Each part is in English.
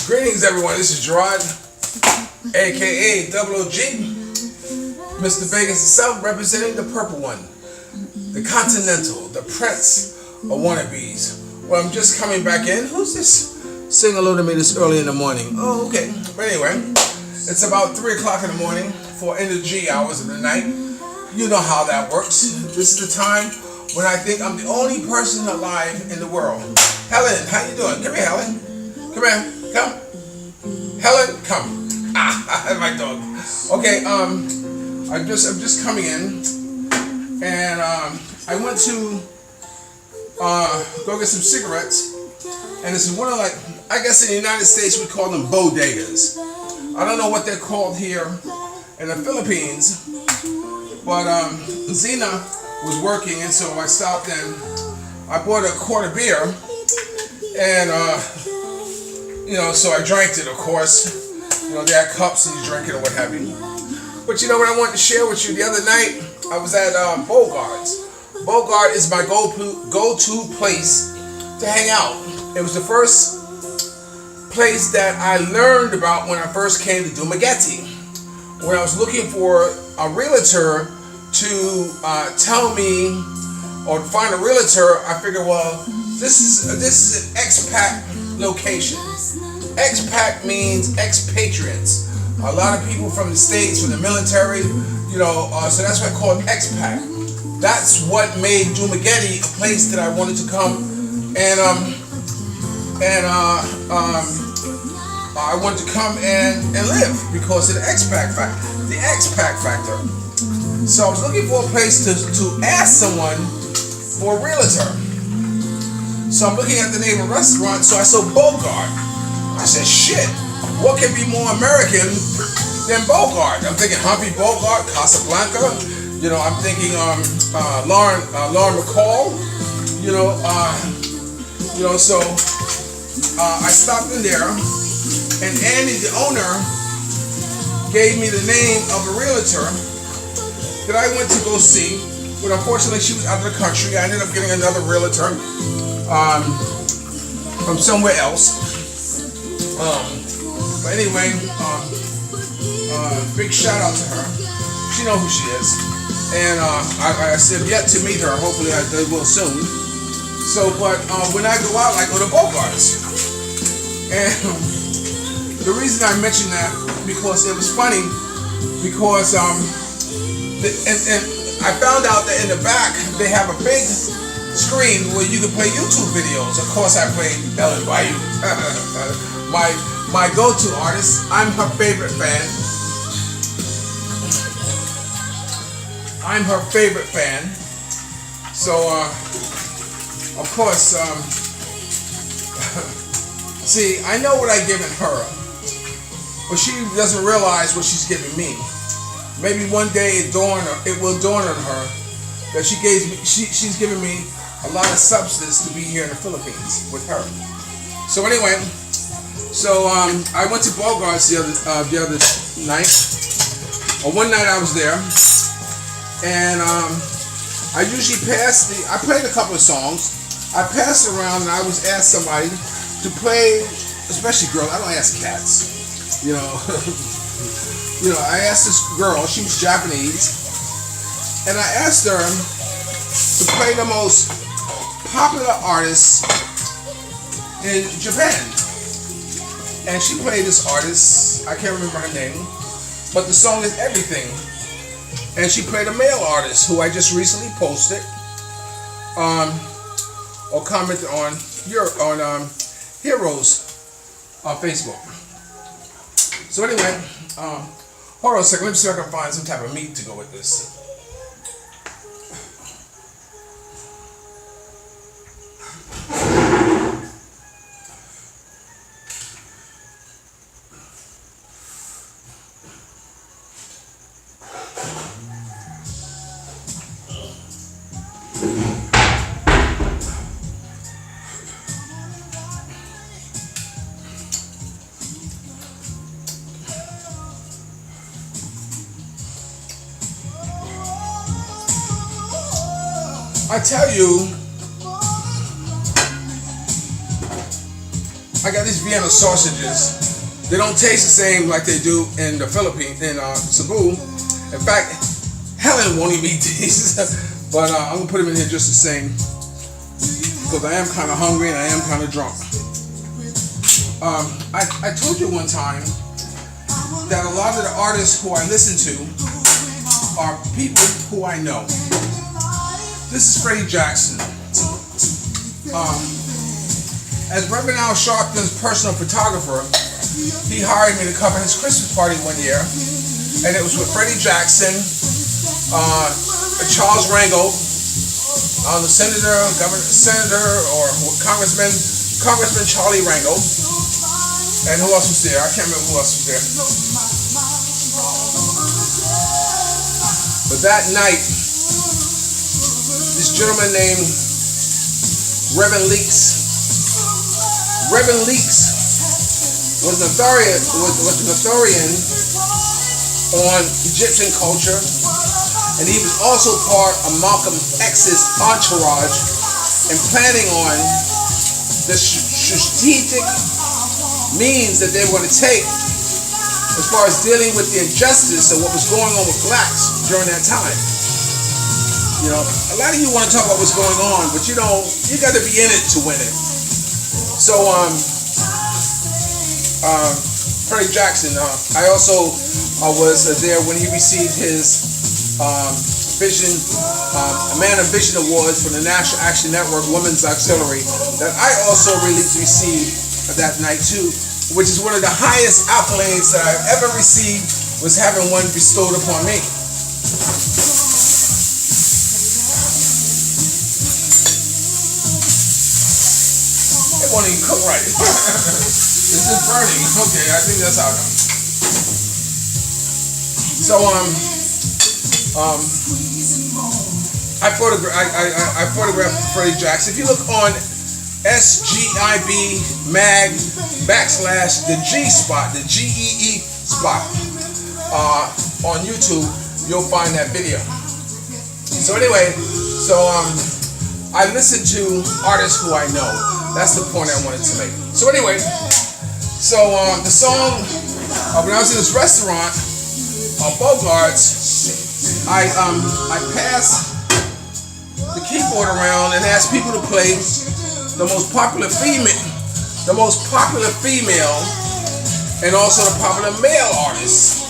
Greetings, everyone. This is Gerard, aka Double OG, Mr. Vegas himself, representing the purple one, the Continental, the Prince of wannabes. Well, I'm just coming back in. Who's this? Sing hello to me this early in the morning. Oh, okay. But anyway, it's about 3 o'clock in the morning for end of G hours of the night. You know how that works. This is the time when I think I'm the only person alive in the world. Helen, how you doing? Come here, Helen. Come here. Come. Helen, come. Ah, my dog. Okay, I'm just coming in, and I went to go get some cigarettes, and this is one of, like, I guess in the United States we call them bodegas. I don't know what they're called here in the Philippines, but Zena was working, and so I stopped and I bought a quart of beer, and so I drank it, of course. They had cups and you drink it or what have you. But you know what I wanted to share with you? The other night, I was at Bogarts. Bogart is my go-to place to hang out. It was the first place that I learned about when I first came to Dumaguete. When I was looking for a realtor to tell me, or to find a realtor, I figured, well, this is an expat location. Expat means expatriates. A lot of people from the States, from the military, so that's why I call it expat. That's what made Dumaguete a place that I wanted to come, and I wanted to come and live because of the expat factor. So I was looking for a place to ask someone for a realtor. So I'm looking at the name of a restaurant, so I saw Bogart. I said, shit, what can be more American than Bogart? I'm thinking Humphrey Bogart, Casablanca. I'm thinking Lauren McCall. So I stopped in there, and Annie, the owner, gave me the name of a realtor that I went to go see. But unfortunately, she was out of the country. I ended up getting another realtor from somewhere else. But anyway, big shout out to her. She knows who she is, and I said yet to meet her. Hopefully, I will soon. So, but when I go out, I go to Bogarts, and the reason I mention that because it was funny because and I found out that in the back they have a big screen where you can play YouTube videos. Of course, I played Ellen Bayot I, my go-to artist. I'm her favorite fan. So, of course, see, I know what I've given her, but she doesn't realize what she's giving me. Maybe one day it will dawn on her that she's giving me a lot of substance to be here in the Philippines with her. So anyway, I went to Bogarts the other night, or one night I was there, and I usually I played a couple of songs. I passed around and I was asked somebody to play, especially girls. I don't ask cats, I asked this girl, she was Japanese, and I asked her to play the most popular artist in Japan. And she played this artist, I can't remember her name, but the song is Everything. And she played a male artist who I just recently posted or commented on Heroes on Facebook. So anyway, hold on a second, let me see if I can find some type of meat to go with this. I tell you, I got these Vienna sausages. They don't taste the same like they do in the Philippines, in Cebu. In fact, Helen won't even eat these, but I'm gonna put them in here just the same because I am kind of hungry and I am kind of drunk. I told you one time that a lot of the artists who I listen to are people who I know. This is Freddie Jackson. As Reverend Al Sharpton's personal photographer, he hired me to cover his Christmas party one year, and it was with Freddie Jackson, Charles Rango, the senator or Congressman Charlie Rango, and who else was there? I can't remember who else was there. But that night, this gentleman named Reverend Leaks was an authorian on Egyptian culture, and he was also part of Malcolm X's entourage in planning on the strategic means that they were going to take as far as dealing with the injustice of what was going on with blacks during that time. You know, a lot of you want to talk about what's going on, but you know, you got to be in it to win it. So, Freddie Jackson, I also was there when he received his Man of Vision Awards from the National Action Network Women's Auxiliary that I also received that night too, which is one of the highest accolades that I've ever received, was having one bestowed upon me. It won't even cook right. It's just burning. Okay, I think that's how it goes. So I photographed Freddie Jackson. If you look on S.G.I.B. mag / the G spot, the GEE spot on YouTube, you'll find that video. So anyway, I listen to artists who I know. That's the point I wanted to make. So anyway, the song, when I was in this restaurant, Bogarts, I passed the keyboard around and asked people to play the most popular female, and also the popular male artists.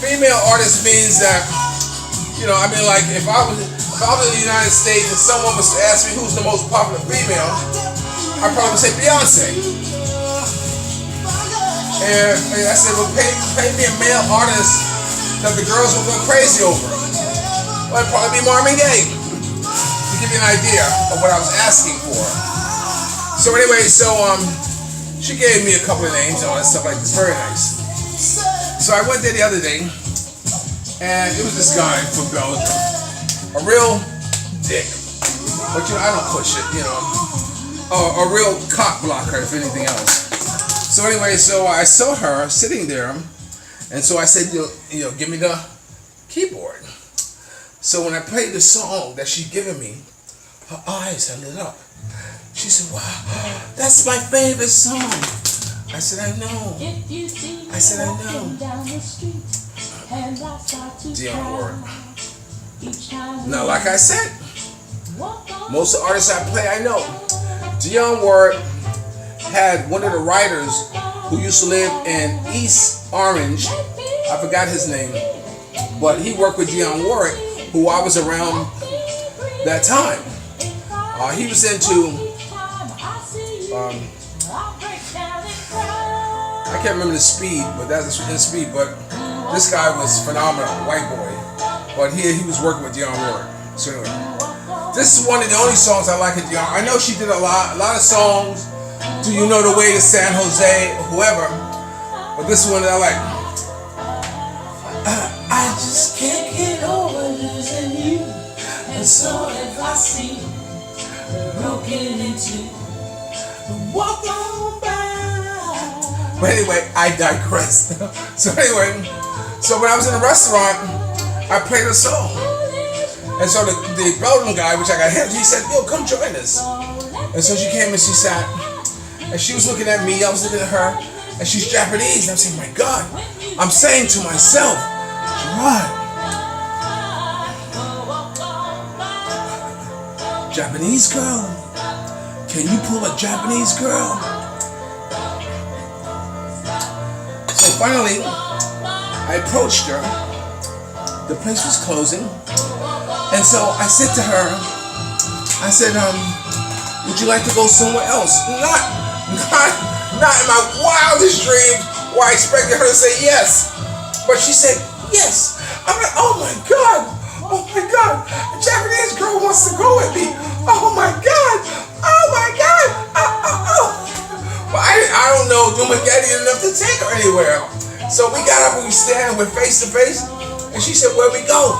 Female artist means that, you know, I mean, like if I was in the United States and someone was to ask me who's the most popular female, I probably would say Beyonce. And I said, well, pay me a male artist that the girls will go crazy over. Well, it'd probably be Marvin Gaye, to give you an idea of what I was asking for. So anyway, she gave me a couple of names and all that stuff like this. Very nice. So I went there the other day, and it was this guy from Belgium, a real dick. But you know, I don't push it, you know. A real cock blocker, if anything else. So anyway, I saw her sitting there, and so I said, you know, give me the keyboard. So when I played the song that she'd given me, her eyes had lit up. She said, wow, that's my favorite song. I said, I know. I said, I know. Dionne Warwick. Now, like I said, most of the artists I play, I know. Dionne Warwick had one of the writers who used to live in East Orange. I forgot his name. But he worked with Dionne Warwick, who I was around that time. He was into... I can't remember the Speed, but that's in Speed. But this guy was phenomenal, white boy. But he was working with Dionne Warwick. So anyway, this is one of the only songs I like of Dionne. I know she did a lot of songs. Do You Know the Way to San Jose, whoever. But this one that I like. I just can't get over losing you, and so if I see broken into walk on by. But anyway, I digress. So anyway, when I was in the restaurant, I played a song. And so the Belgian guy, which I got him, he said, yo, come join us. And so she came and she sat. and she was looking at me, I was looking at her, and she's Japanese, and I'm saying, my God, I'm saying to myself, Gerard, Japanese girl, can you pull a Japanese girl? So finally, I approached her. The place was closing, and so I said to her, I said, would you like to go somewhere else? Not in my wildest dreams where I expected her to say yes. But she said yes. I'm like, oh my God, a Japanese girl wants to go with me. Oh my God. But I don't know Dumageddon enough to take her anywhere. So we got up and we stand, we're face to face, and she said, where we go?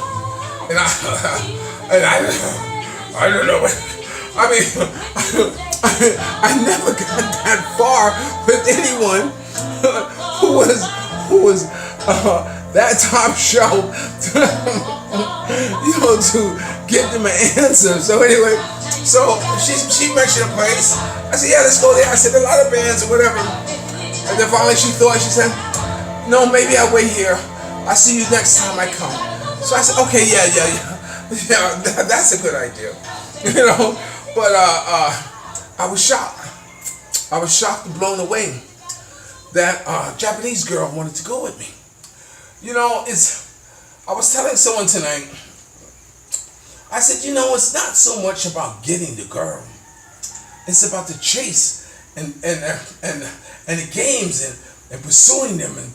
And I don't know. I mean, I never got that far with anyone who was that top shelf to give them an answer. So anyway, so she mentioned a place. I said, yeah, let's go there. I said, a lot of bands or whatever. And then finally she said, no, maybe I'll wait here. I'll see you next time I come. So I said, okay, yeah, that's a good idea. But I was shocked. I was shocked and blown away that Japanese girl wanted to go with me. I was telling someone tonight, I said, it's not so much about getting the girl. It's about the chase and the games and pursuing them and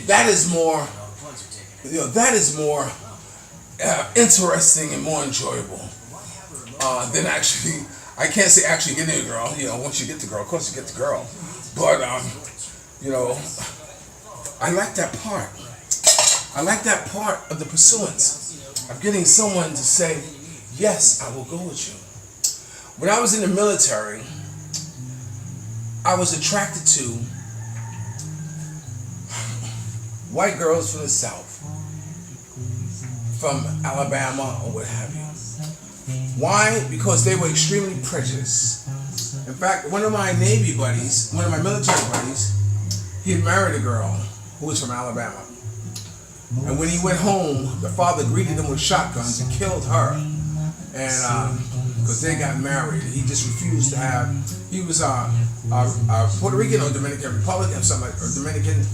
that is more interesting and more enjoyable than actually. I can't say actually getting a girl. Once you get the girl, of course you get the girl. But I like that part. I like that part of the pursuance of getting someone to say, yes, I will go with you. When I was in the military, I was attracted to white girls from the South, from Alabama or what have you. Why? Because they were extremely prejudiced. In fact, one of my military buddies, he had married a girl who was from Alabama. And when he went home, the father greeted him with shotguns and killed her. And because they got married, he just refused to have. He was Puerto Rican or Dominican Republic or something, or Dominican,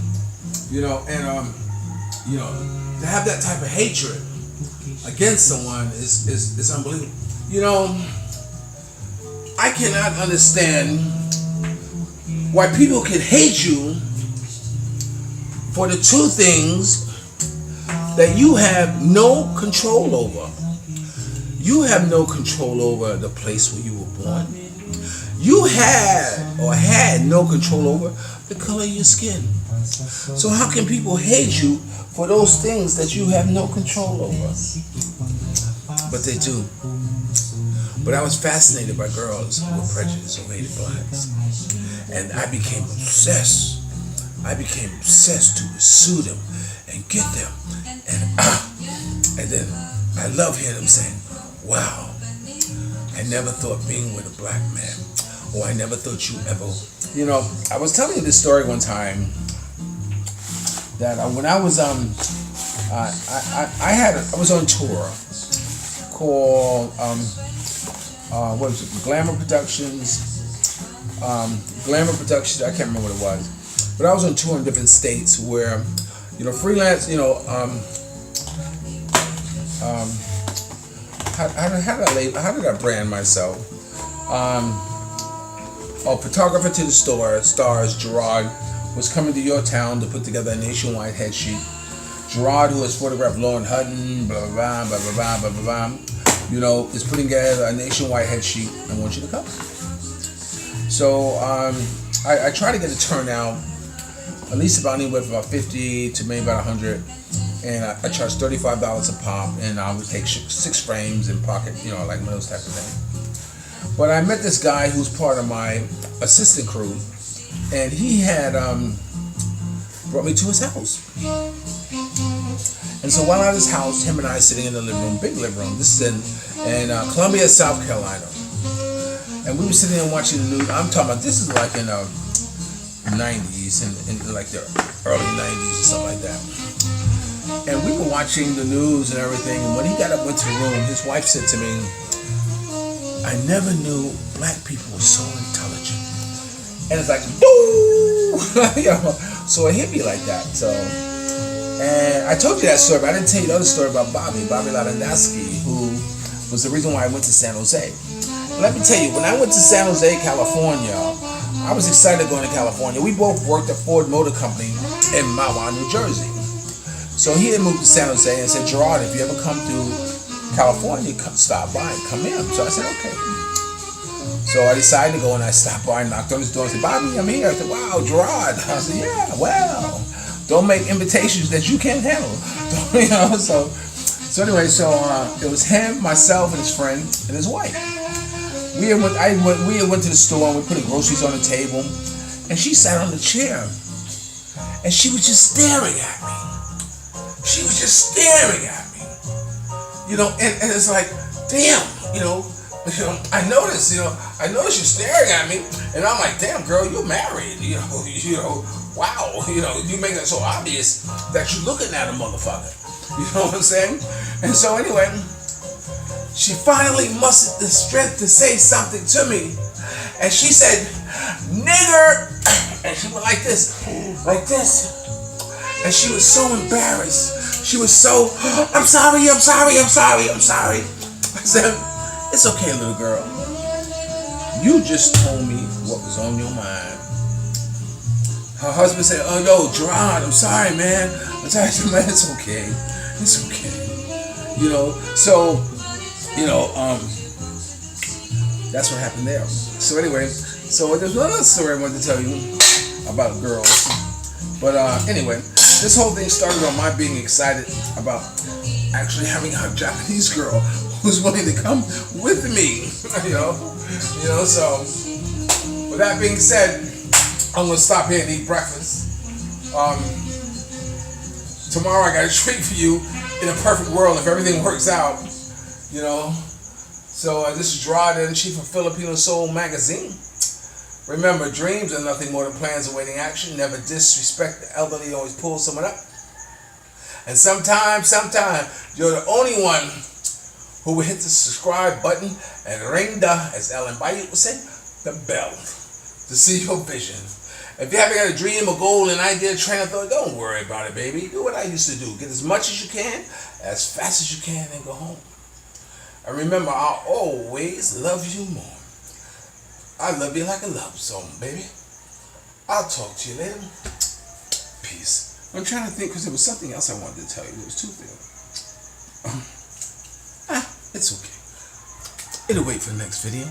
to have that type of hatred against someone is unbelievable. I cannot understand why people can hate you for the two things that you have no control over. You have no control over the place where you were born. You had no control over the color of your skin. So how can people hate you for those things that you have no control over? But they do. But I was fascinated by girls who were prejudiced or hated blacks. And I became obsessed. to pursue them and get them. And then I love hearing them saying, wow, I never thought being with a black man, or I never thought you ever. I was telling you this story one time that when I was I was on tour called what was it? Glamour Productions. I can't remember what it was, but I was on tour in different states where freelance. How did I brand myself? Photographer to the stars. Gerard was coming to your town to put together a nationwide head sheet. Gerard, who has photographed Lauren Hutton, blah blah blah blah blah blah blah blah, is putting together a nationwide head sheet and wants you to come. So I try to get a turnout, at least about anywhere from about 50 to maybe about 100. And I charge $35 a pop, and I would take 6 frames and pocket, like those type of things. But I met this guy who's part of my assistant crew, and he had brought me to his house. And so while at his house, him and I sitting in the living room, big living room. This is in Columbia, South Carolina. And we were sitting there watching the news. I'm talking about, this is like in the 90s, in like the early 90s or something like that. And we were watching the news and everything. And when he got up, went to the room, his wife said to me, I never knew black people were so intelligent. And it's like, boo! You know, so it hit me like that. So, and I told you that story, but I didn't tell you the other story about Bobby Ladanowski, who was the reason why I went to San Jose. Let me tell you, when I went to San Jose, California, I was excited going to California. We both worked at Ford Motor Company in Mahwah, New Jersey. So he had moved to San Jose and said, Gerard, if you ever come to California, stop by, come in. So I said, okay. So I decided to go and I stopped by and knocked on his door and said, Bobby, I'm here. I said, wow, Gerard. I said, yeah, well, don't make invitations that you can't handle. You know, so anyway, it was him, myself, and his friend and his wife. We had went to the store and we put the groceries on the table, and she sat on the chair, and she was just staring at me. She was just staring at me, you know, and it's like, damn, you know, I noticed you're staring at me, and I'm like, damn, girl, you're married, you know, wow, you know, you make it so obvious that you're looking at a motherfucker, you know what I'm saying? And so anyway, she finally mustered the strength to say something to me. And she said, nigger. And she went like this. And she was so embarrassed. She was so, I'm sorry. I said, it's okay, little girl. You just told me what was on your mind. Her husband said, oh, yo, Gerard, I'm sorry, man. I said, man, it's okay. It's okay. You know, so... You know, that's what happened there. So anyway, so there's another story I wanted to tell you about girls. But anyway, this whole thing started on my being excited about actually having a Japanese girl who's willing to come with me. You know. So with that being said, I'm gonna stop here and eat breakfast. Tomorrow I got a treat for you in a perfect world if everything works out. You know, so this is Gerard, editor-in-chief of Filipino Soul Magazine. Remember, dreams are nothing more than plans awaiting action. Never disrespect the elderly, always pull someone up. And sometimes, you're the only one who will hit the subscribe button and ring the, as Ellen Bayot I would say, the bell to see your vision. If you haven't got a dream, a goal, an idea, train of thought, don't worry about it, baby. Do what I used to do. Get as much as you can, as fast as you can, and go home. And remember, I'll always love you more. I love you like a love song, baby. I'll talk to you later. Peace. I'm trying to think because there was something else I wanted to tell you. There was two things. It's okay. It'll wait for the next video.